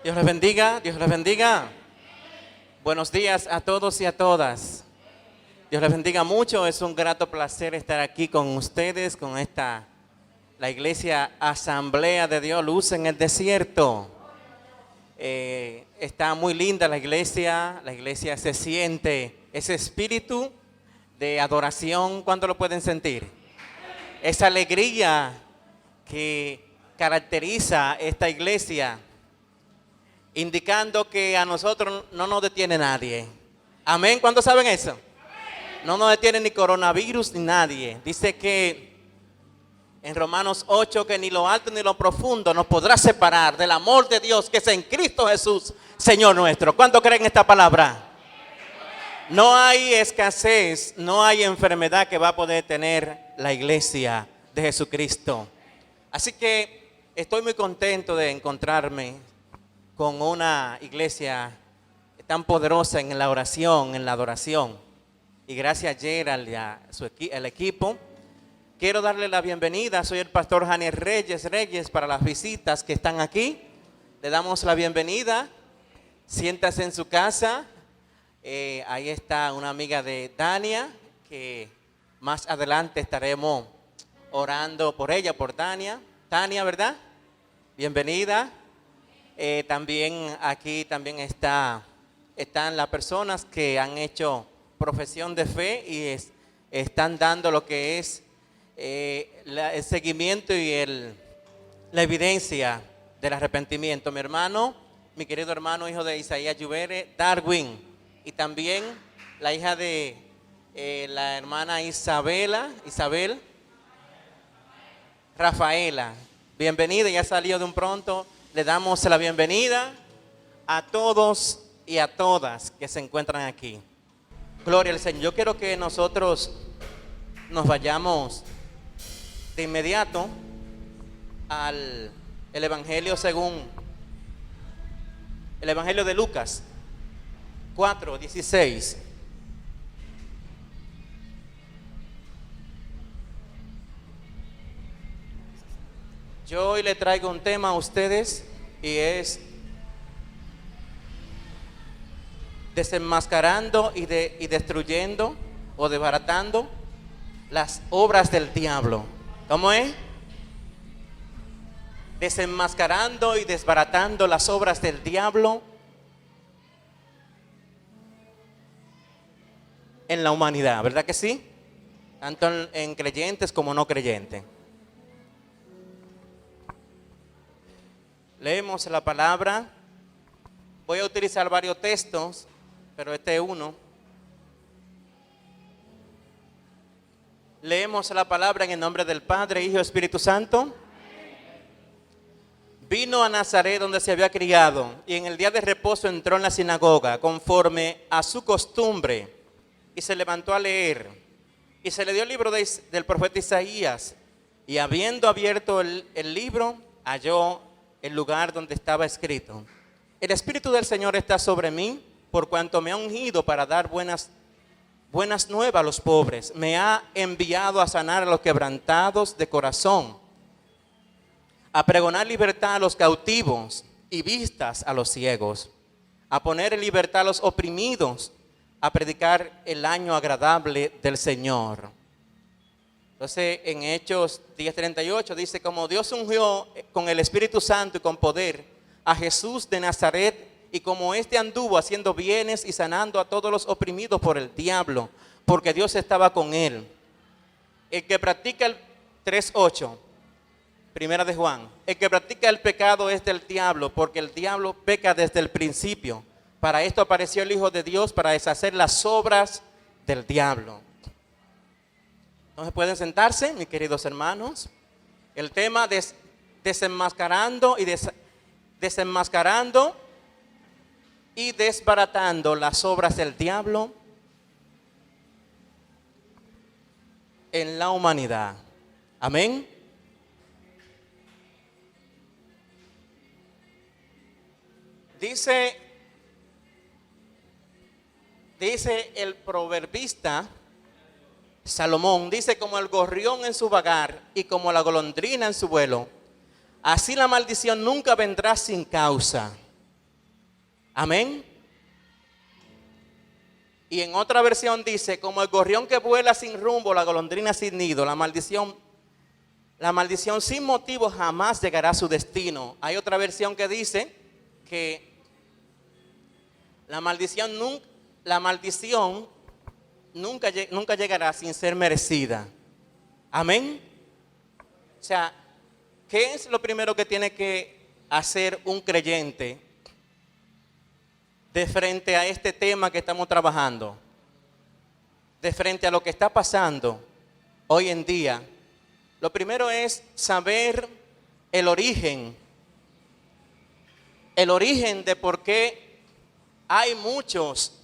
Dios les bendiga, Dios les bendiga. Buenos días a todos y a todas. Dios les bendiga mucho, es un grato placer estar aquí con ustedes, con la iglesia Asamblea de Dios, Luz en el Desierto. Está muy linda la iglesia se siente ese espíritu de adoración. ¿Cuánto lo pueden sentir? Esa alegría que caracteriza esta iglesia, indicando que a nosotros no nos detiene nadie. Amén. ¿Cuántos saben eso? No nos detiene ni coronavirus ni nadie. Dice que en Romanos 8 que ni lo alto ni lo profundo nos podrá separar del amor de Dios que es en Cristo Jesús, Señor nuestro. ¿Cuántos creen esta palabra? No hay escasez, no hay enfermedad que va a poder tener la iglesia de Jesucristo. Así que estoy muy contento de encontrarme con una iglesia tan poderosa en la oración, en la adoración. Y gracias a Gerald y a el equipo. Quiero darle la bienvenida. Soy el pastor Janiel Reyes para las visitas que están aquí. Le damos la bienvenida. Siéntase en su casa. Ahí está una amiga de Dania, que más adelante estaremos orando por ella, por Dania. Tania, ¿verdad? Bienvenida. También aquí están las personas que han hecho profesión de fe y están dando lo que es el seguimiento y la evidencia del arrepentimiento. Mi querido hermano, hijo de Isaías Lluvere, Darwin, y también la hija de la hermana Isabel, Rafaela. Bienvenida, ya salió de un pronto. Le damos la bienvenida a todos y a todas que se encuentran aquí. Gloria al Señor. Yo quiero que nosotros nos vayamos de inmediato al Evangelio según el Evangelio de Lucas 4:16. Yo hoy le traigo un tema a ustedes y es desenmascarando y destruyendo o desbaratando las obras del diablo. ¿Cómo es? Desenmascarando y desbaratando las obras del diablo en la humanidad, ¿verdad que sí? Tanto en creyentes como no creyentes. Leemos la palabra. Voy a utilizar varios textos, pero este es uno. Leemos la palabra en el nombre del Padre, Hijo y Espíritu Santo. Vino a Nazaret donde se había criado y en el día de reposo entró en la sinagoga conforme a su costumbre y se levantó a leer. Y se le dio el libro del profeta Isaías y habiendo abierto el libro halló el lugar donde estaba escrito: el Espíritu del Señor está sobre mí, por cuanto me ha ungido para dar buenas nuevas a los pobres. Me ha enviado a sanar a los quebrantados de corazón, a pregonar libertad a los cautivos y vistas a los ciegos, a poner en libertad a los oprimidos, a predicar el año agradable del Señor. Entonces en Hechos 10:38 dice: como Dios ungió con el Espíritu Santo y con poder a Jesús de Nazaret, y como éste anduvo haciendo bienes y sanando a todos los oprimidos por el diablo, porque Dios estaba con él. El que practica el 3:8, primera de Juan, el que practica el pecado es del diablo, porque el diablo peca desde el principio. Para esto apareció el Hijo de Dios, para deshacer las obras del diablo. Entonces pueden sentarse, mis queridos hermanos. El tema de desenmascarando y desbaratando las obras del diablo en la humanidad. Amén. Dice el proverbista Salomón, dice: como el gorrión en su vagar y como la golondrina en su vuelo, así la maldición nunca vendrá sin causa. Amén. Y en otra versión dice, como el gorrión que vuela sin rumbo, la golondrina sin nido, la maldición sin motivo jamás llegará a su destino. Hay otra versión que dice que la maldición nunca llegará sin ser merecida. Amén. O sea, ¿qué es lo primero que tiene que hacer un creyente de frente a este tema que estamos trabajando? De frente a lo que está pasando hoy en día. Lo primero es saber el origen de por qué hay muchos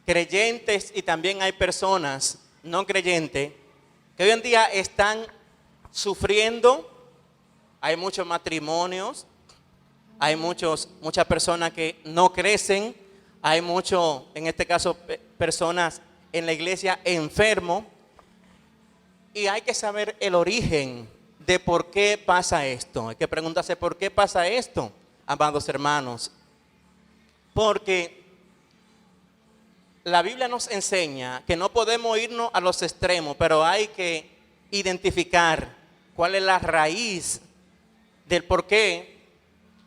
creyentes y también hay personas no creyentes que hoy en día están sufriendo. Hay muchos matrimonios, hay muchas personas que no crecen, hay muchos, en este caso, personas en la iglesia enfermos. Y hay que saber el origen de por qué pasa esto. Hay que preguntarse por qué pasa esto, amados hermanos. Porque la Biblia nos enseña que no podemos irnos a los extremos, pero hay que identificar cuál es la raíz del por qué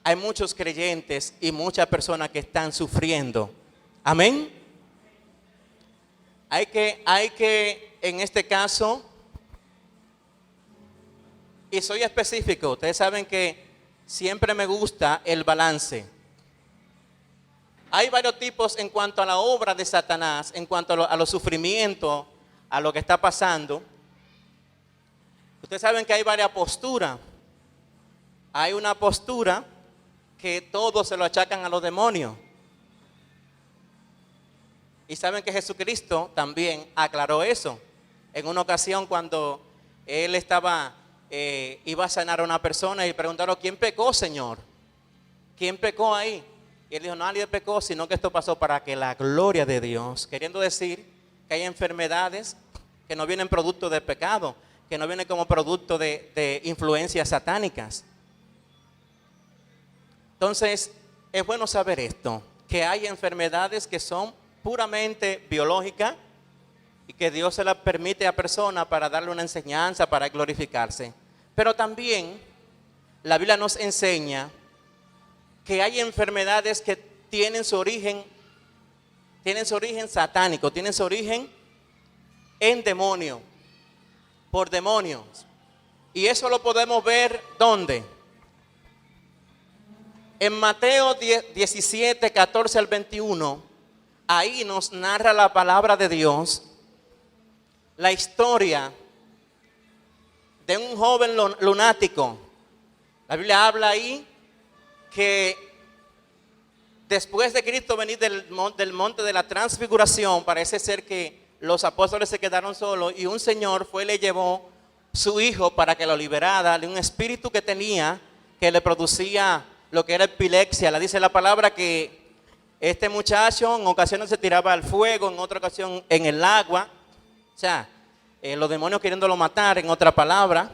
hay muchos creyentes y muchas personas que están sufriendo. Amén. Hay que en este caso, y soy específico, ustedes saben que siempre me gusta el balance. Hay varios tipos en cuanto a la obra de Satanás, en cuanto a los sufrimientos, a lo que está pasando. Ustedes saben que hay varias posturas. Hay una postura que todos se lo achacan a los demonios. Y saben que Jesucristo también aclaró eso. En una ocasión cuando él iba a sanar a una persona y preguntaron, ¿quién pecó, Señor? ¿Quién pecó ahí? Y él dijo, nadie pecó, sino que esto pasó para que la gloria de Dios, queriendo decir que hay enfermedades que no vienen producto de pecado, que no vienen como producto de influencias satánicas. Entonces, es bueno saber esto, que hay enfermedades que son puramente biológicas y que Dios se las permite a personas para darle una enseñanza, para glorificarse. Pero también la Biblia nos enseña que hay enfermedades que tienen su origen satánico, tienen su origen en demonio, por demonios. Y eso lo podemos ver ¿dónde? En Mateo 17, 14 al 21, ahí nos narra la palabra de Dios, la historia de un joven lunático. La Biblia habla ahí que después de Cristo venir del monte de la transfiguración, parece ser que los apóstoles se quedaron solos y un señor fue y le llevó su hijo para que lo liberara de un espíritu que tenía, que le producía lo que era epilepsia. Le dice la palabra que este muchacho en ocasiones se tiraba al fuego, en otra ocasión en el agua. O sea, los demonios queriéndolo matar, en otra palabra.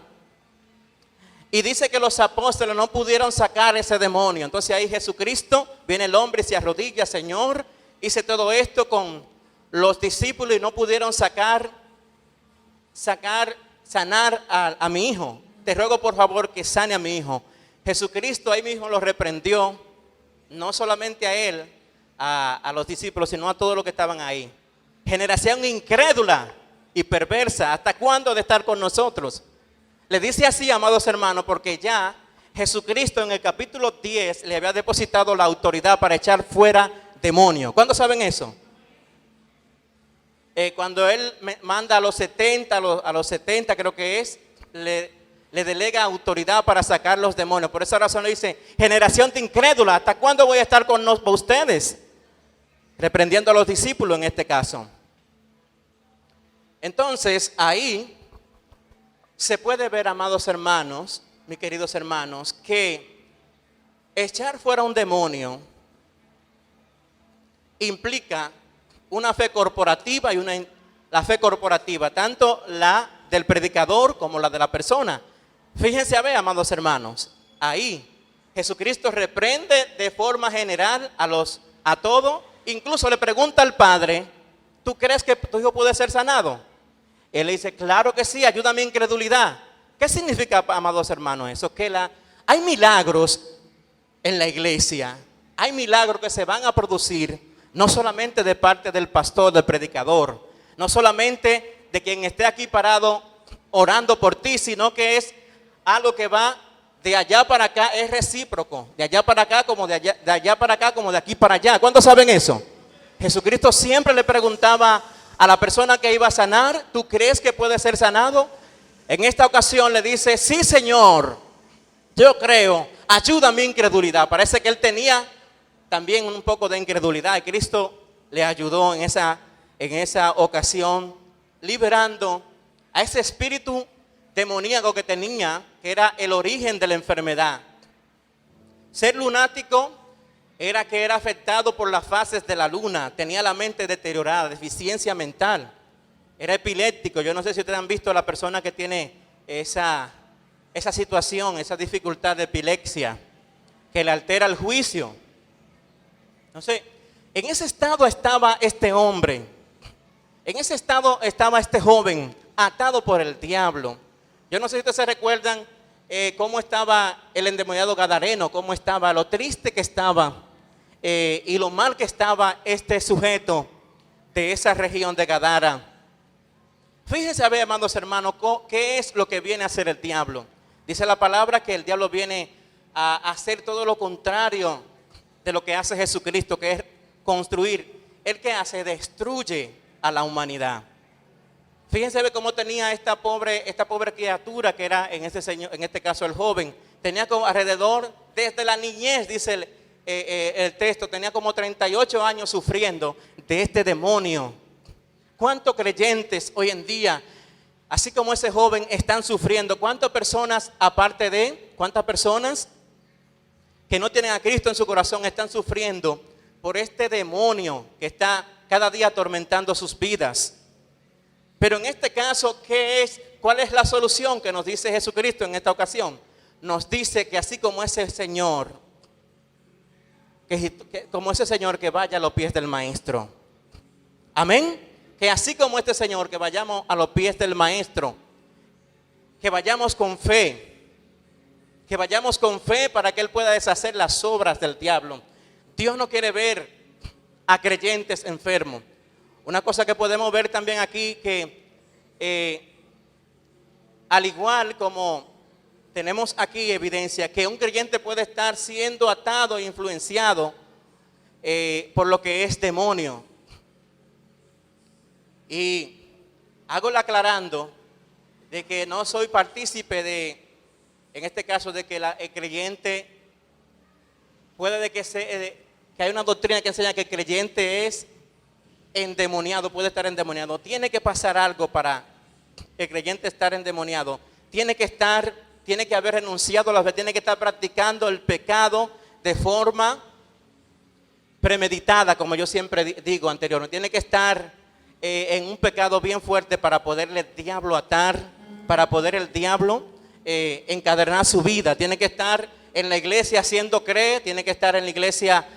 Y dice que los apóstoles no pudieron sacar ese demonio. Entonces ahí Jesucristo, viene el hombre y se arrodilla, Señor, hice todo esto con los discípulos y no pudieron sanar a mi hijo. Te ruego por favor que sane a mi hijo. Jesucristo ahí mismo lo reprendió, no solamente a él, a los discípulos, sino a todos los que estaban ahí. Generación incrédula y perversa, ¿hasta cuándo de estar con nosotros? Le dice así, amados hermanos, porque ya Jesucristo en el capítulo 10 le había depositado la autoridad para echar fuera demonios. ¿Cuándo saben eso? Cuando él manda a los 70 creo que es, le delega autoridad para sacar los demonios. Por esa razón le dice, generación de incrédula, ¿hasta cuándo voy a estar con ustedes? Reprendiendo a los discípulos en este caso. Entonces ahí se puede ver, amados hermanos, mis queridos hermanos, que echar fuera un demonio implica una fe corporativa y la fe corporativa, tanto la del predicador como la de la persona. Fíjense a ver, amados hermanos, ahí Jesucristo reprende de forma general a los a todo. Incluso le pregunta al padre, ¿tú crees que tu hijo puede ser sanado? Él le dice, claro que sí, ayuda a mi incredulidad. ¿Qué significa, amados hermanos, eso? Que hay milagros en la iglesia, hay milagros que se van a producir, no solamente de parte del pastor, del predicador, no solamente de quien esté aquí parado orando por ti, sino que es algo que va de allá para acá, es recíproco, de allá para acá como de allá para acá como de aquí para allá. ¿Cuántos saben eso? Jesucristo siempre le preguntaba a la persona que iba a sanar, ¿tú crees que puede ser sanado? En esta ocasión le dice, sí, Señor, yo creo, ayuda a mi incredulidad. Parece que él tenía también un poco de incredulidad y Cristo le ayudó en esa ocasión, liberando a ese espíritu demoníaco que tenía, que era el origen de la enfermedad. Ser lunático era que era afectado por las fases de la luna, tenía la mente deteriorada, deficiencia mental, era epiléptico. Yo no sé si ustedes han visto a la persona que tiene esa situación, esa dificultad de epilepsia, que le altera el juicio. No sé, en ese estado estaba este hombre, en ese estado estaba este joven, atado por el diablo. Yo no sé si ustedes se recuerdan cómo estaba el endemoniado gadareno, cómo estaba, lo triste que estaba y lo mal que estaba este sujeto de esa región de Gadara. Fíjense, a ver, amados hermanos, ¿qué es lo que viene a hacer el diablo? Dice la palabra que el diablo viene a hacer todo lo contrario de lo que hace Jesucristo, que es construir. ¿El que hace? Destruye a la humanidad. Fíjense cómo tenía esta pobre criatura que era en este caso el joven. Tenía como alrededor, desde la niñez, dice el texto, tenía como 38 años sufriendo de este demonio. ¿Cuántos creyentes hoy en día, así como ese joven, están sufriendo? ¿Cuántas personas, cuántas personas que no tienen a Cristo en su corazón están sufriendo por este demonio que está cada día atormentando sus vidas? Pero en este caso, ¿cuál es la solución que nos dice Jesucristo en esta ocasión? Nos dice que así como ese señor, que vaya a los pies del maestro. Amén. Que así como este señor, que vayamos a los pies del maestro, que vayamos con fe, para que él pueda deshacer las obras del diablo. Dios no quiere ver a creyentes enfermos. Una cosa que podemos ver también aquí, que al igual como tenemos aquí evidencia que un creyente puede estar siendo atado e influenciado por lo que es demonio. Y hago la aclarando de que no soy partícipe en este caso, de que el creyente puede que hay una doctrina que enseña que el creyente es endemoniado, puede estar endemoniado. Tiene que pasar algo para el creyente estar endemoniado. Tiene que haber renunciado a la fe, tiene que estar practicando el pecado de forma premeditada, como yo siempre digo anteriormente. Tiene que estar en un pecado bien fuerte para poderle el diablo atar, para poder el diablo encadenar su vida. Tiene que estar en la iglesia haciendo tiene que estar en la iglesia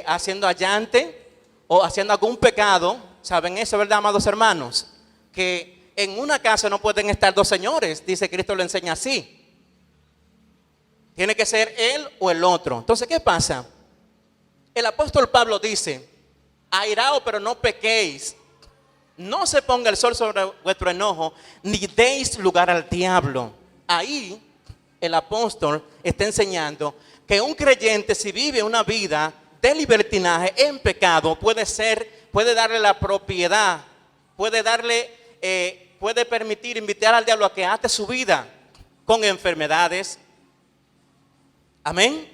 haciendo allante o haciendo algún pecado. ¿Saben eso, verdad, amados hermanos? Que en una casa no pueden estar dos señores, dice Cristo, lo enseña así. Tiene que ser él o el otro. Entonces, ¿qué pasa? El apóstol Pablo dice, airaos, pero no pequéis. No se ponga el sol sobre vuestro enojo, ni deis lugar al diablo. Ahí el apóstol está enseñando que un creyente, si vive una vida de libertinaje en pecado, puede darle la propiedad, puede permitir, invitar al diablo a que ate su vida con enfermedades. Amén.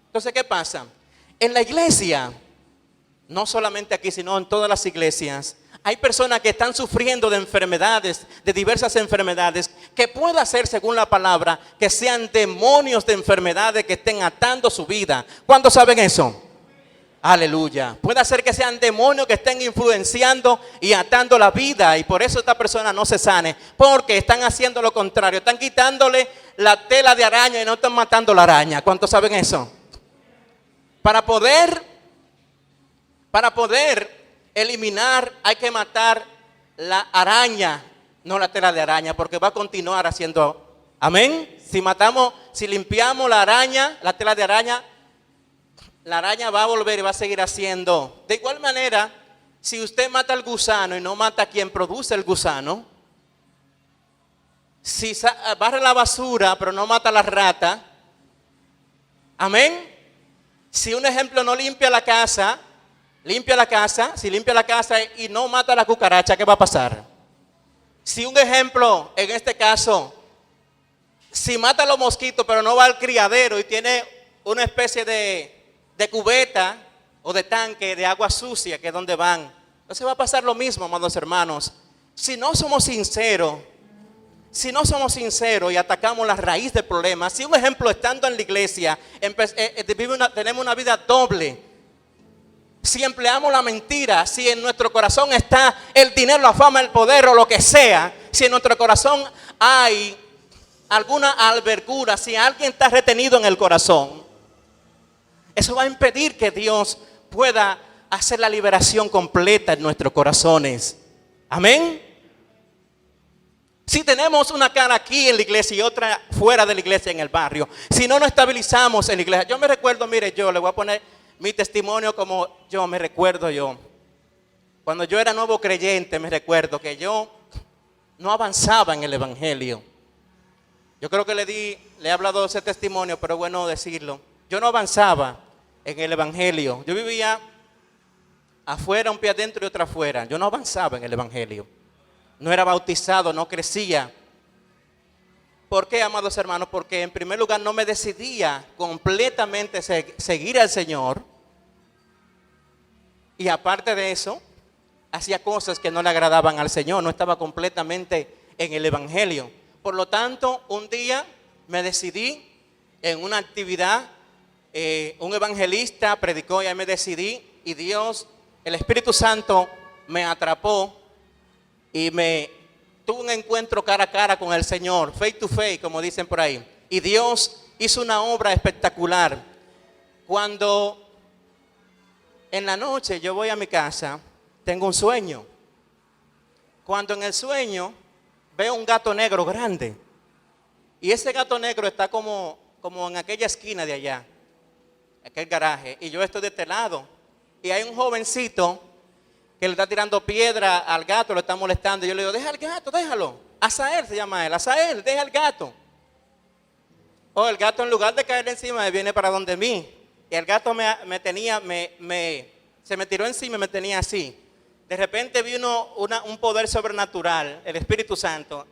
Entonces, ¿qué pasa? En la iglesia, no solamente aquí, sino en todas las iglesias, hay personas que están sufriendo de enfermedades, de diversas enfermedades, que puede ser, según la palabra, que sean demonios de enfermedades que estén atando su vida. ¿Cuántos saben eso? Aleluya. Puede ser que sean demonios que estén influenciando y atando la vida, y por eso esta persona no se sane, porque están haciendo lo contrario, están quitándole la tela de araña y no están matando la araña. ¿Cuántos saben eso? Para poder Para poder eliminar hay que matar la araña, no la tela de araña, porque va a continuar haciendo. Amén. Si limpiamos la araña, la tela de araña, la araña va a volver y va a seguir haciendo. De igual manera, si usted mata al gusano y no mata a quien produce el gusano, si barre la basura pero no mata a la rata, amén. Si un ejemplo no limpia la casa, si limpia la casa y no mata a la cucaracha, ¿qué va a pasar? Si un ejemplo, en este caso, si mata a los mosquitos pero no va al criadero y tiene una especie de cubeta o de tanque de agua sucia, que es donde van, entonces va a pasar lo mismo, amados hermanos. Si no somos sinceros y atacamos la raíz del problema, si un ejemplo, estando en la iglesia, tenemos una vida doble, si empleamos la mentira, si en nuestro corazón está el dinero, la fama, el poder o lo que sea, si en nuestro corazón hay alguna albergura, si alguien está retenido en el corazón, eso va a impedir que Dios pueda hacer la liberación completa en nuestros corazones. Amén. Si tenemos una cara aquí en la iglesia y otra fuera de la iglesia en el barrio, si no nos estabilizamos en la iglesia. Yo me recuerdo, mire, yo le voy a poner mi testimonio como yo me recuerdo yo. Cuando yo era nuevo creyente, me recuerdo que yo no avanzaba en el evangelio. Yo creo que le he hablado de ese testimonio, pero es bueno decirlo. Yo no avanzaba en el evangelio. Yo vivía afuera, un pie adentro y otro afuera. Yo no avanzaba en el evangelio. No era bautizado, no crecía. ¿Por qué, amados hermanos? Porque en primer lugar no me decidía completamente seguir al Señor. Y aparte de eso, hacía cosas que no le agradaban al Señor. No estaba completamente en el evangelio. Por lo tanto, un día me decidí en una actividad. Un evangelista predicó y ahí me decidí. Y Dios, el Espíritu Santo, me atrapó. Y tuve un encuentro cara a cara con el Señor, face to face, como dicen por ahí. Y Dios hizo una obra espectacular. Cuando en la noche yo voy a mi casa, tengo un sueño. Cuando en el sueño veo un gato negro grande. Y ese gato negro está como en aquella esquina de allá, aquel garaje. Y yo estoy de este lado. Y hay un jovencito que le está tirando piedra al gato, lo está molestando. Y yo le digo, deja al gato, déjalo. Azael se llama él, Azael, deja al gato. El gato en lugar de caer encima, viene para donde mí. Y el gato se me tiró encima y me tenía así. De repente vi un poder sobrenatural, el Espíritu Santo.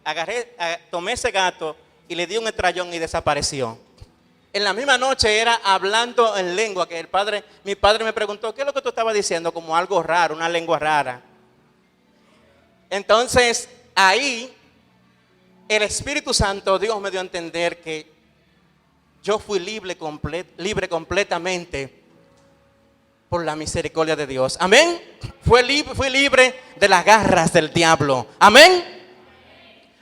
Tomé ese gato y le di un estrellón y desapareció. En la misma noche era hablando en lengua, que mi padre me preguntó, ¿qué es lo que tú estabas diciendo? Como algo raro, una lengua rara. Entonces, ahí, el Espíritu Santo, Dios me dio a entender que yo fui libre completamente por la misericordia de Dios. Amén. Fui libre de las garras del diablo. Amén.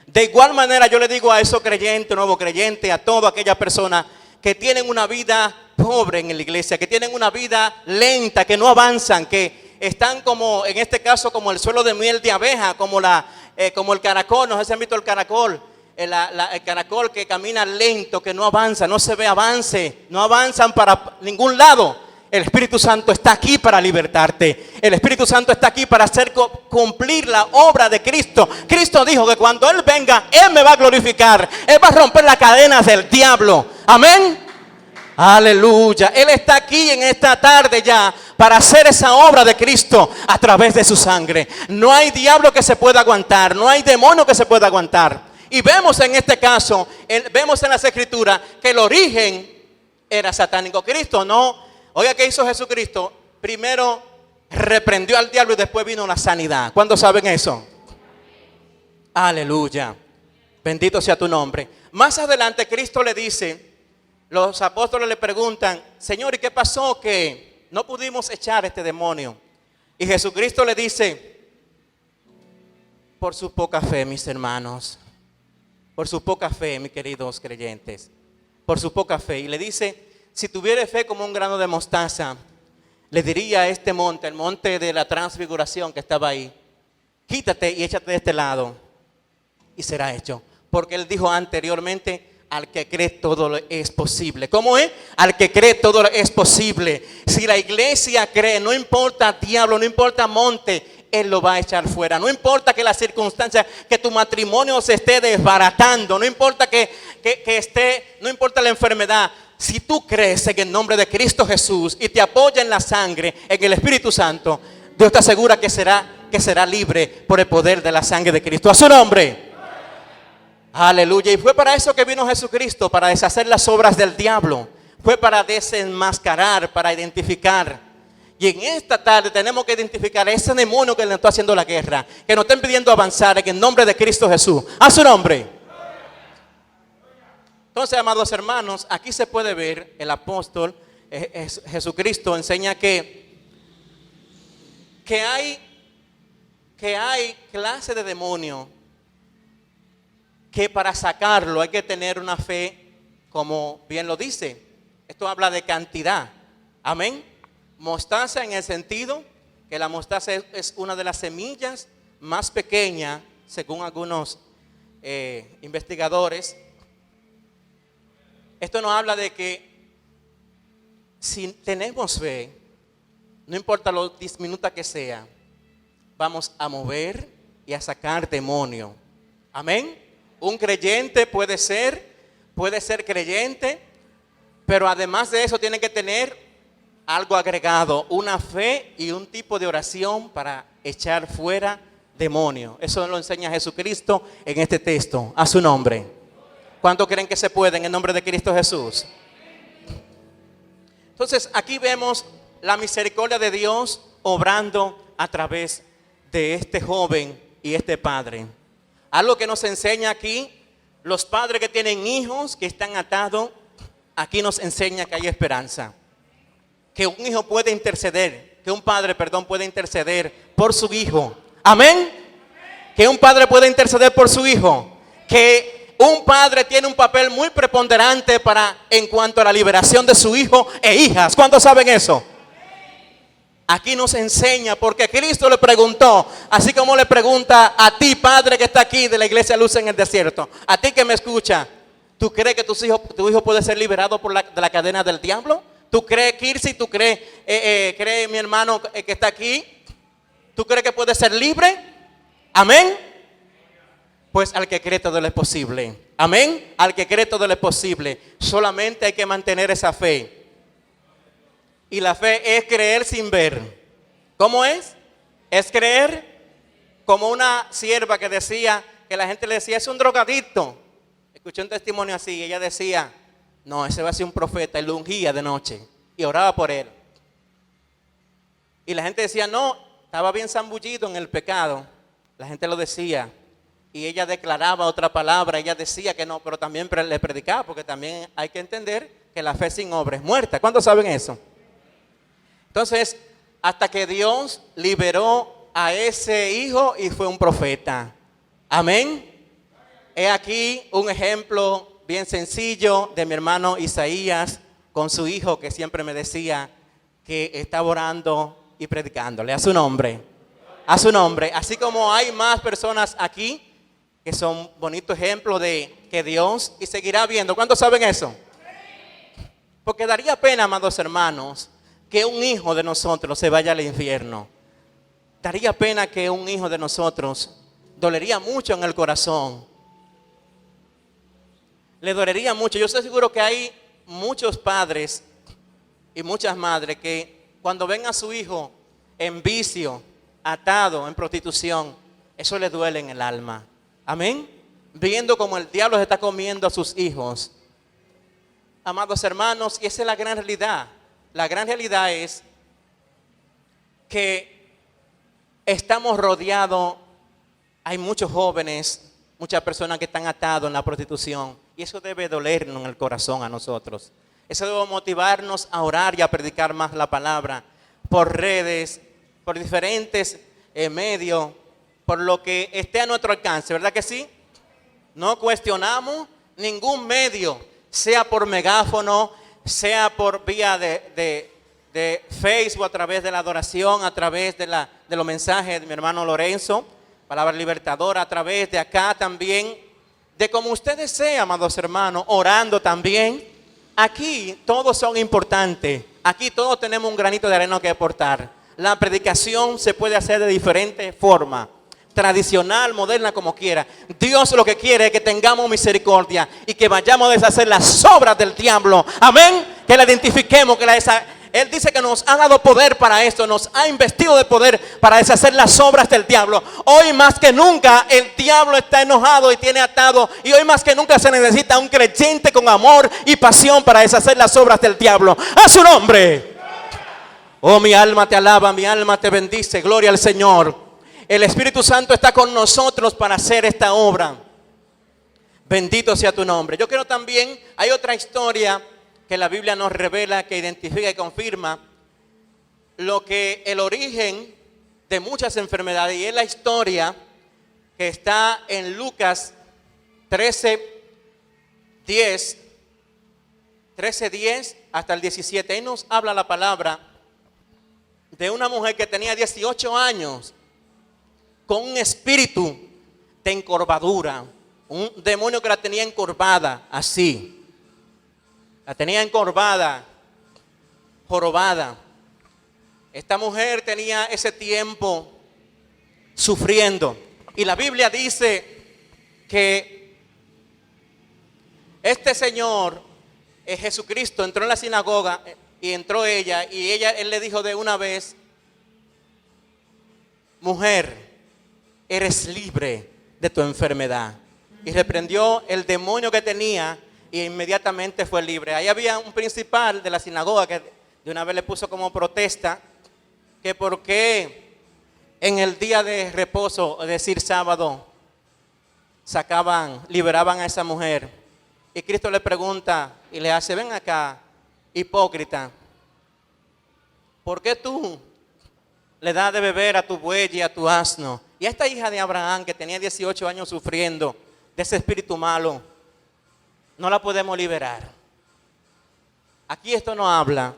De igual manera yo le digo a esos creyentes, nuevos creyentes, a toda aquella persona que tienen una vida pobre en la iglesia, que tienen una vida lenta, que no avanzan, que están como, en este caso, como el suelo de miel de abeja, como el caracol. No sé si han visto el caracol, el caracol que camina lento, que no avanza, no se ve avance, no avanzan para ningún lado. El Espíritu Santo está aquí para libertarte. El Espíritu Santo está aquí para hacer cumplir la obra de Cristo. Cristo dijo que cuando Él venga, Él me va a glorificar. Él va a romper las cadenas del diablo. Amén. Aleluya. Él está aquí en esta tarde ya para hacer esa obra de Cristo a través de su sangre. No hay diablo que se pueda aguantar. No hay demonio que se pueda aguantar. Y vemos en este caso, vemos en las Escrituras que el origen era satánico. Cristo no. Oiga, ¿qué hizo Jesucristo? Primero reprendió al diablo y después vino la sanidad. ¿Cuántos saben eso? Aleluya. Bendito sea tu nombre. Más adelante Cristo le dice, los apóstoles le preguntan, Señor, ¿y qué pasó que no pudimos echar este demonio? Y Jesucristo le dice, por su poca fe, mis hermanos. Por su poca fe, mis queridos creyentes. Por su poca fe. Y le dice, si tuviere fe como un grano de mostaza, le diría a este monte, el monte de la transfiguración que estaba ahí, quítate y échate de este lado, y será hecho. Porque él dijo anteriormente, al que cree todo es posible. ¿Cómo es? Al que cree todo es posible. Si la iglesia cree, no importa diablo, no importa monte, él lo va a echar fuera. No importa que las circunstancias, que tu matrimonio se esté desbaratando, no importa no importa la enfermedad. Si tú crees en el nombre de Cristo Jesús y te apoya en la sangre, en el Espíritu Santo, Dios te asegura que será libre por el poder de la sangre de Cristo. A su nombre. Aleluya. Y fue para eso que vino Jesucristo, para deshacer las obras del diablo. Fue para desenmascarar, para identificar. Y en esta tarde tenemos que identificar a ese demonio que le está haciendo la guerra, que nos está impidiendo avanzar en el nombre de Cristo Jesús. A su nombre. Entonces, amados hermanos, aquí se puede ver el apóstol Jesucristo enseña que hay clase de demonio que para sacarlo hay que tener una fe, como bien lo dice. Esto habla de cantidad. Amén. Mostaza, en el sentido que la mostaza es una de las semillas más pequeñas, según algunos investigadores. Esto nos habla de que si tenemos fe, no importa lo diminuta que sea, vamos a mover y a sacar demonio. Amén. Un creyente puede ser creyente, pero además de eso tiene que tener algo agregado, una fe y un tipo de oración para echar fuera demonio. Eso lo enseña Jesucristo en este texto. A su nombre. ¿Cuántos creen que se puede en el nombre de Cristo Jesús? Entonces aquí vemos la misericordia de Dios obrando a través de este joven y este padre. Algo que nos enseña aquí, los padres que tienen hijos que están atados, aquí nos enseña que hay esperanza. Que un hijo puede interceder, que un padre, puede interceder por su hijo. Amén. Que un padre puede interceder por su hijo. Que un padre tiene un papel muy preponderante en cuanto a la liberación de su hijo e hijas. ¿Cuántos saben eso? Aquí nos enseña, porque Cristo le preguntó, así como le pregunta a ti, padre que está aquí de la iglesia Luz en el Desierto, a ti que me escucha, ¿tú crees que tu hijo puede ser liberado de la cadena del diablo? ¿Tú crees, Kirsi? ¿Tú crees, mi hermano que está aquí? ¿Tú crees que puede ser libre? Amén. Pues al que cree todo es posible. Amén. Al que cree todo es posible. Solamente hay que mantener esa fe. Y la fe es creer sin ver. ¿Cómo es? Es creer como una sierva que decía, que la gente le decía, es un drogadicto. Escuché un testimonio así, y ella decía, no, ese va a ser un profeta, y lo ungía de noche y oraba por él. Y la gente decía, no, estaba bien zambullido en el pecado. La gente lo decía. Y ella declaraba otra palabra, ella decía que no, pero también le predicaba, porque también hay que entender que la fe sin obra es muerta. ¿Cuántos saben eso? Entonces, hasta que Dios liberó a ese hijo y fue un profeta. Amén. He aquí un ejemplo bien sencillo de mi hermano Isaías con su hijo, que siempre me decía que estaba orando y predicándole. A su nombre. A su nombre. Así como hay más personas aquí que son bonitos ejemplos de que Dios y seguirá viendo. ¿Cuántos saben eso? Porque daría pena, amados hermanos, que un hijo de nosotros se vaya al infierno. Daría pena que un hijo de nosotros, dolería mucho en el corazón. Le dolería mucho. Yo estoy seguro que hay muchos padres y muchas madres que cuando ven a su hijo en vicio, atado, en prostitución, eso le duele en el alma. Amén. Viendo como el diablo se está comiendo a sus hijos. Amados hermanos, y esa es la gran realidad. La gran realidad es que estamos rodeados, hay muchos jóvenes, muchas personas que están atados en la prostitución, y eso debe dolernos en el corazón a nosotros. Eso debe motivarnos a orar y a predicar más la palabra por redes, por diferentes medios, por lo que esté a nuestro alcance, ¿verdad que sí? No cuestionamos ningún medio, sea por megáfono, sea por vía de Facebook, a través de la adoración, a través de los mensajes de mi hermano Lorenzo, palabra libertadora, a través de acá también, de como usted desea, amados hermanos, orando también. Aquí todos son importantes, aquí todos tenemos un granito de arena que aportar. La predicación se puede hacer de diferentes formas, tradicional, moderna, como quiera. Dios lo que quiere es que tengamos misericordia y que vayamos a deshacer las obras del diablo. Amén. Que la identifiquemos, Él dice que nos ha dado poder para esto, nos ha investido de poder para deshacer las obras del diablo. Hoy más que nunca el diablo está enojado y tiene atado, y hoy más que nunca se necesita un creyente con amor y pasión para deshacer las obras del diablo. A su nombre. Oh, mi alma te alaba, mi alma te bendice. Gloria al Señor. El Espíritu Santo está con nosotros para hacer esta obra. Bendito sea tu nombre. Yo quiero también, hay otra historia que la Biblia nos revela, que identifica y confirma lo que el origen de muchas enfermedades, y es la historia que está en Lucas 13:10 hasta el 17. Ahí nos habla la palabra de una mujer que tenía 18 años con un espíritu de encorvadura, un demonio que la tenía encorvada, así. La tenía encorvada, jorobada. Esta mujer tenía ese tiempo sufriendo. Y la Biblia dice que este señor, Jesucristo, entró en la sinagoga y entró ella. Y él le dijo de una vez: mujer, eres libre de tu enfermedad. Y reprendió el demonio que tenía, y inmediatamente fue libre. Ahí había un principal de la sinagoga que de una vez le puso como protesta que por qué en el día de reposo, es decir, sábado, liberaban a esa mujer. Y Cristo le pregunta y le hace: ven acá, hipócrita, ¿por qué tú le das de beber a tu buey y a tu asno? Y a esta hija de Abraham que tenía 18 años sufriendo de ese espíritu malo, no la podemos liberar. Aquí esto nos habla,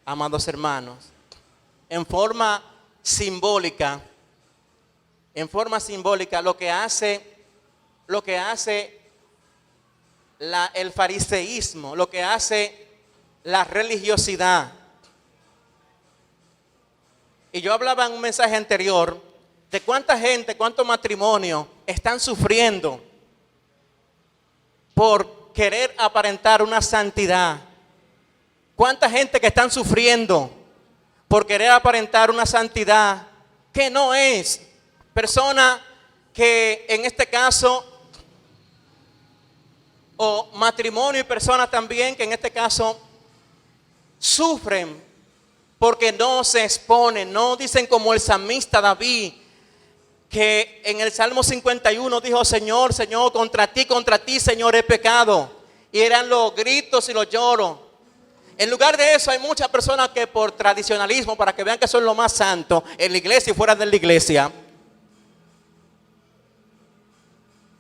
amados hermanos, en forma simbólica, lo que hace el fariseísmo, lo que hace la religiosidad. Y yo hablaba en un mensaje anterior de cuánta gente, cuántos matrimonios están sufriendo por querer aparentar una santidad. Cuánta gente que están sufriendo por querer aparentar una santidad que no es. Personas que en este caso, o matrimonio y personas también que en este caso sufren porque no se exponen, no dicen como el salmista David, que en el Salmo 51 dijo: Señor, Señor, contra ti, Señor, he pecado. Y eran los gritos y los lloros. En lugar de eso, hay muchas personas que por tradicionalismo, para que vean que son lo más santo, en la iglesia y fuera de la iglesia,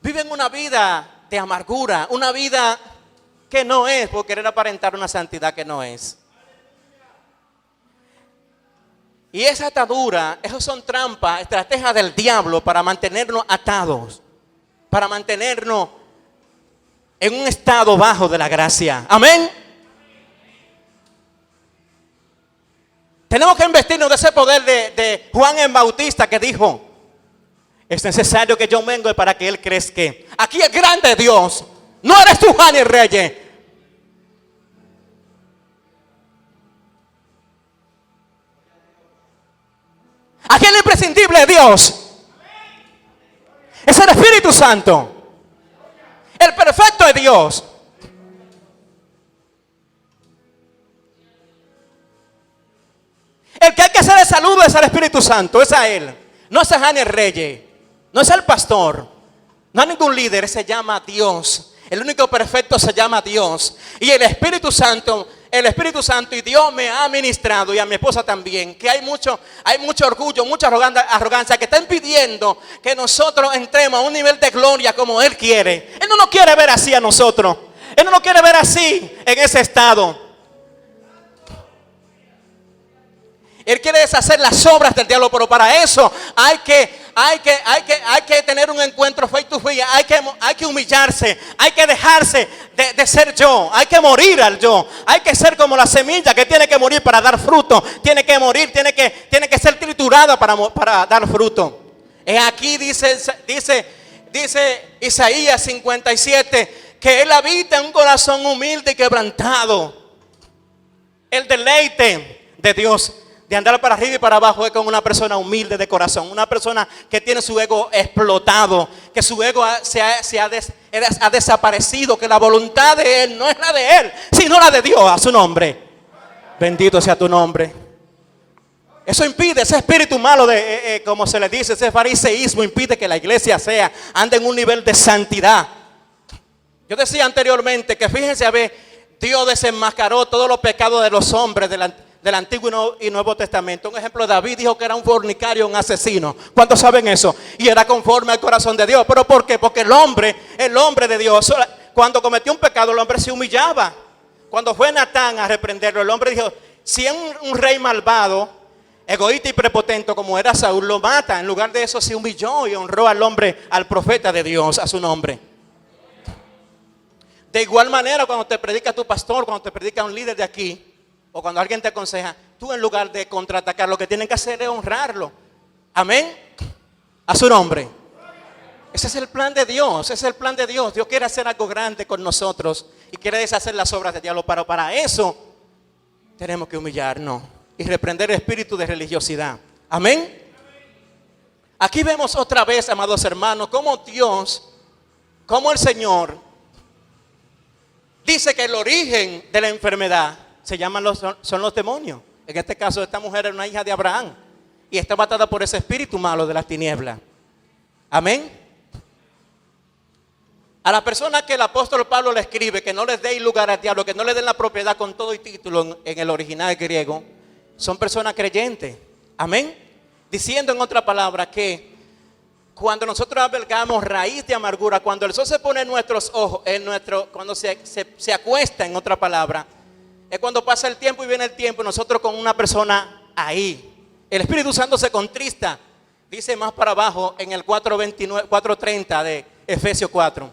viven una vida de amargura, una vida que no es, por querer aparentar una santidad que no es. Y esa atadura, esos son trampas, estrategias del diablo para mantenernos atados, para mantenernos en un estado bajo de la gracia. Amén. Tenemos que investirnos de ese poder de Juan el Bautista, que dijo: es necesario que yo mengue para que Él crezca. Aquí es grande Dios, no eres tú, Juan el Reyes. Aquí es el imprescindible de Dios, es el Espíritu Santo, el perfecto de Dios. El que hay que hacer el saludo es al Espíritu Santo, es a Él. No es a Juan el Reyes, no es al pastor, no a ningún líder, se llama Dios. El único perfecto se llama Dios. Y el Espíritu Santo y Dios me ha ministrado, y a mi esposa también, que hay mucho orgullo, mucha arrogancia que está impidiendo que nosotros entremos a un nivel de gloria como Él quiere. Él no nos quiere ver así a nosotros. Él no nos quiere ver así, en ese estado. Él quiere deshacer las obras del diablo, pero para eso hay que tener un encuentro face to face. Hay que humillarse, hay que dejarse de ser yo, hay que morir al yo. Hay que ser como la semilla que tiene que morir para dar fruto. Tiene que morir, tiene que ser triturada para dar fruto. Aquí dice Isaías 57 que Él habita en un corazón humilde y quebrantado. El deleite de Dios de andar para arriba y para abajo es con una persona humilde de corazón, una persona que tiene su ego explotado, que su ego ha desaparecido, que la voluntad de Él no es la de Él, sino la de Dios. A su nombre, bendito sea tu nombre. Eso impide, ese espíritu malo de, como se le dice, ese fariseísmo impide que la iglesia ande en un nivel de santidad. Yo decía anteriormente que fíjense, a ver, Dios desenmascaró todos los pecados de los hombres del Antiguo y Nuevo Testamento. Un ejemplo, David dijo que era un fornicario, un asesino. ¿Cuántos saben eso? Y era conforme al corazón de Dios. ¿Pero por qué? Porque el hombre de Dios, cuando cometió un pecado, el hombre se humillaba. Cuando fue Natán a reprenderlo, el hombre dijo, si es un rey malvado, egoísta y prepotente como era Saúl, lo mata. En lugar de eso se humilló y honró al hombre, al profeta de Dios, a su nombre. De igual manera, cuando te predica tu pastor, cuando te predica un líder de aquí, o cuando alguien te aconseja, tú en lugar de contraatacar, lo que tienen que hacer es honrarlo. Amén. A su nombre. Ese es el plan de Dios, ese es el plan de Dios. Dios quiere hacer algo grande con nosotros y quiere deshacer las obras del diablo. Pero para eso tenemos que humillarnos y reprender el espíritu de religiosidad. Amén. Aquí vemos otra vez, amados hermanos, cómo Dios, cómo el Señor dice que el origen de la enfermedad son los demonios. En este caso, esta mujer era una hija de Abraham y está matada por ese espíritu malo de las tinieblas. Amén. A la persona que el apóstol Pablo le escribe que no les dé lugar al diablo, que no le den la propiedad con todo y título en el original griego, son personas creyentes. Amén. Diciendo en otra palabra que cuando nosotros albergamos raíz de amargura, cuando el sol se pone en nuestros ojos, cuando se acuesta, en otra palabra, es cuando pasa el tiempo y viene el tiempo y nosotros con una persona ahí. El Espíritu Santo se contrista, dice más para abajo en el 4:30 de Efesios 4.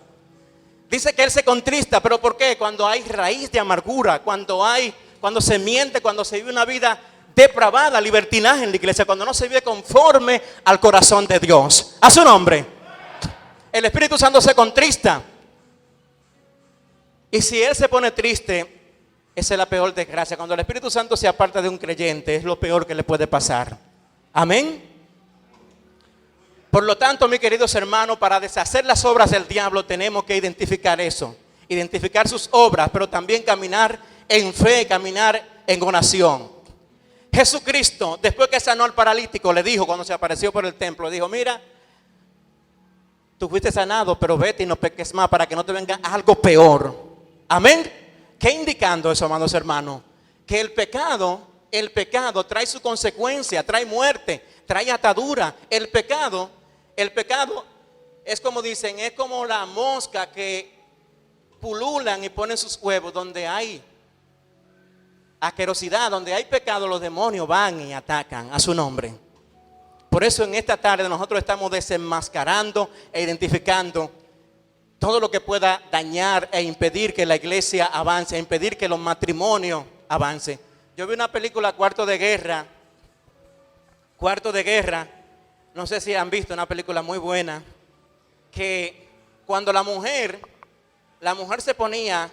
Dice que Él se contrista, pero ¿por qué? Cuando hay raíz de amargura, cuando se miente, cuando se vive una vida depravada, libertinaje en la iglesia, cuando no se vive conforme al corazón de Dios. A su nombre. El Espíritu Santo se contrista. Y si Él se pone triste, esa es la peor desgracia. Cuando el Espíritu Santo se aparta de un creyente, es lo peor que le puede pasar. Amén. Por lo tanto, mis queridos hermanos, para deshacer las obras del diablo tenemos que identificar eso. Identificar sus obras, pero también caminar en fe, caminar en oración. Jesucristo, después que sanó al paralítico, le dijo cuando se apareció por el templo, dijo, mira, tú fuiste sanado, pero vete y no peques más para que no te venga algo peor. Amén. ¿Qué indicando eso, amados hermanos? Que el pecado trae su consecuencia, trae muerte, trae atadura. El pecado es como dicen, es como la mosca que pululan y ponen sus huevos donde hay asquerosidad, donde hay pecado, los demonios van y atacan. A su nombre. Por eso en esta tarde nosotros estamos desenmascarando e identificando todo lo que pueda dañar e impedir que la iglesia avance, impedir que los matrimonios avancen. Yo vi una película, Cuarto de Guerra, no sé si han visto, una película muy buena, que cuando la mujer se ponía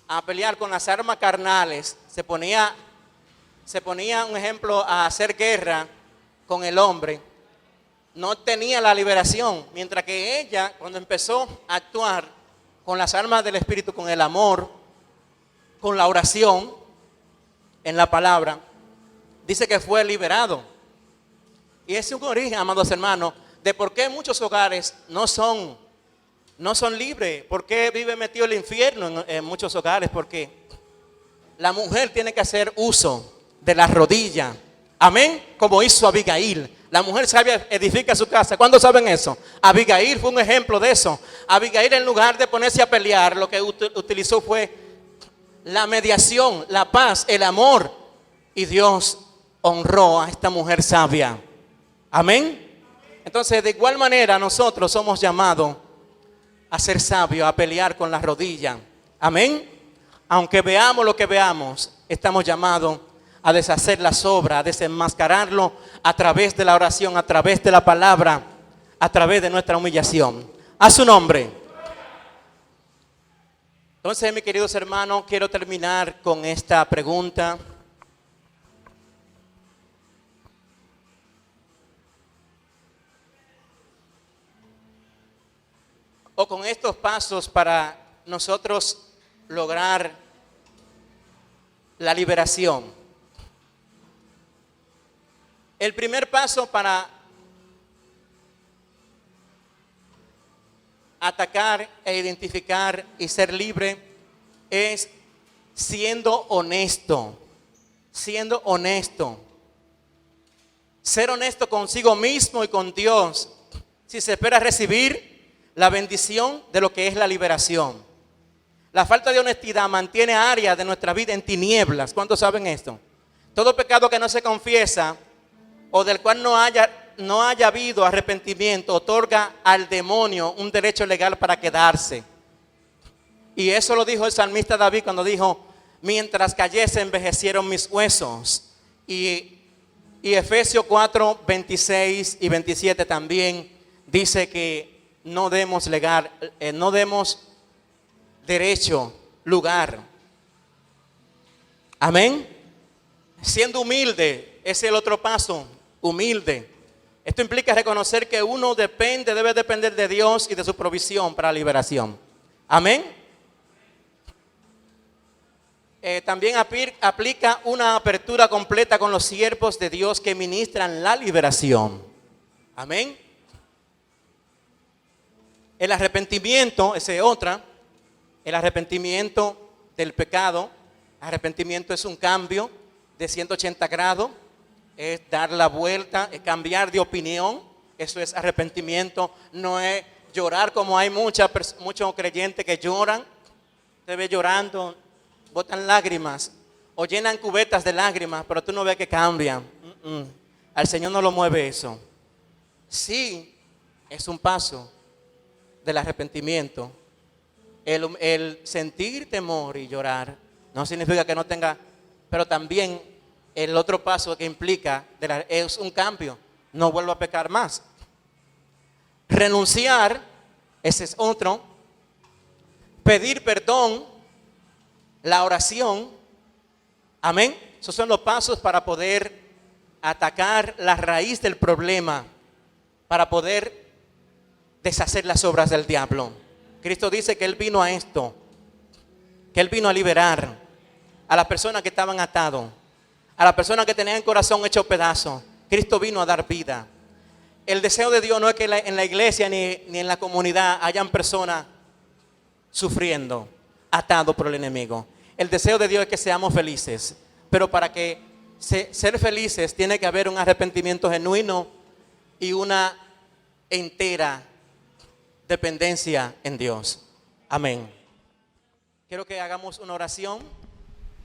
a pelear con las armas carnales, se ponía un ejemplo a hacer guerra con el hombre, no tenía la liberación, mientras que ella, cuando empezó a actuar con las armas del Espíritu, con el amor, con la oración, en la palabra, dice que fue liberado. Y ese es un origen, amados hermanos, de por qué muchos hogares no son libres, por qué vive metido el infierno en muchos hogares, porque la mujer tiene que hacer uso de la rodilla. Amén, como hizo Abigail. La mujer sabia edifica su casa. ¿Cuándo saben eso? Abigail fue un ejemplo de eso. Abigail, en lugar de ponerse a pelear, lo que utilizó fue la mediación, la paz, el amor. Y Dios honró a esta mujer sabia. Amén. Entonces, de igual manera, nosotros somos llamados a ser sabios, a pelear con las rodillas. Amén. Aunque veamos lo que veamos, estamos llamados a deshacer las obras, a desenmascararlo a través de la oración, a través de la palabra, a través de nuestra humillación. A su nombre. Entonces, mis queridos hermanos, quiero terminar con esta pregunta. O con estos pasos para nosotros lograr la liberación. El primer paso para atacar e identificar y ser libre es siendo honesto. Siendo honesto. Ser honesto consigo mismo y con Dios. Si se espera recibir la bendición de lo que es la liberación. La falta de honestidad mantiene áreas de nuestra vida en tinieblas. ¿Cuántos saben esto? Todo pecado que no se confiesa o del cual no haya habido arrepentimiento otorga al demonio un derecho legal para quedarse. Y eso lo dijo el salmista David cuando dijo: mientras cayese envejecieron mis huesos. Y Efesios 4, 26 y 27 también dice que no demos derecho, lugar. Amén. Siendo humilde, ese es el otro paso, humilde. Esto implica reconocer que uno debe depender de Dios y de su provisión para la liberación. Amén. También aplica una apertura completa con los siervos de Dios que ministran la liberación. Amén. El arrepentimiento, esa es otra. El arrepentimiento del pecado. Arrepentimiento es un cambio de 180 grados. Es dar la vuelta, es cambiar de opinión. Eso es arrepentimiento. No es llorar como hay muchos creyentes que lloran. Te ve llorando, botan lágrimas o llenan cubetas de lágrimas, pero tú no ves que cambian. Al Señor no lo mueve eso. Sí, es un paso del arrepentimiento. El sentir temor y llorar no significa que no tenga, pero también el otro paso que implica es un cambio. No vuelvo a pecar más. Renunciar, ese es otro. Pedir perdón, la oración. Amén. Esos son los pasos para poder atacar la raíz del problema, para poder deshacer las obras del diablo. Cristo dice que Él vino a esto, que Él vino a liberar a las personas que estaban atados, a las personas que tenían el corazón hecho pedazos. Cristo vino a dar vida. El deseo de Dios no es que en la iglesia ni en la comunidad hayan personas sufriendo, atados por el enemigo. El deseo de Dios es que seamos felices, pero para que ser felices tiene que haber un arrepentimiento genuino y una entera dependencia en Dios. Amén. Quiero que hagamos una oración.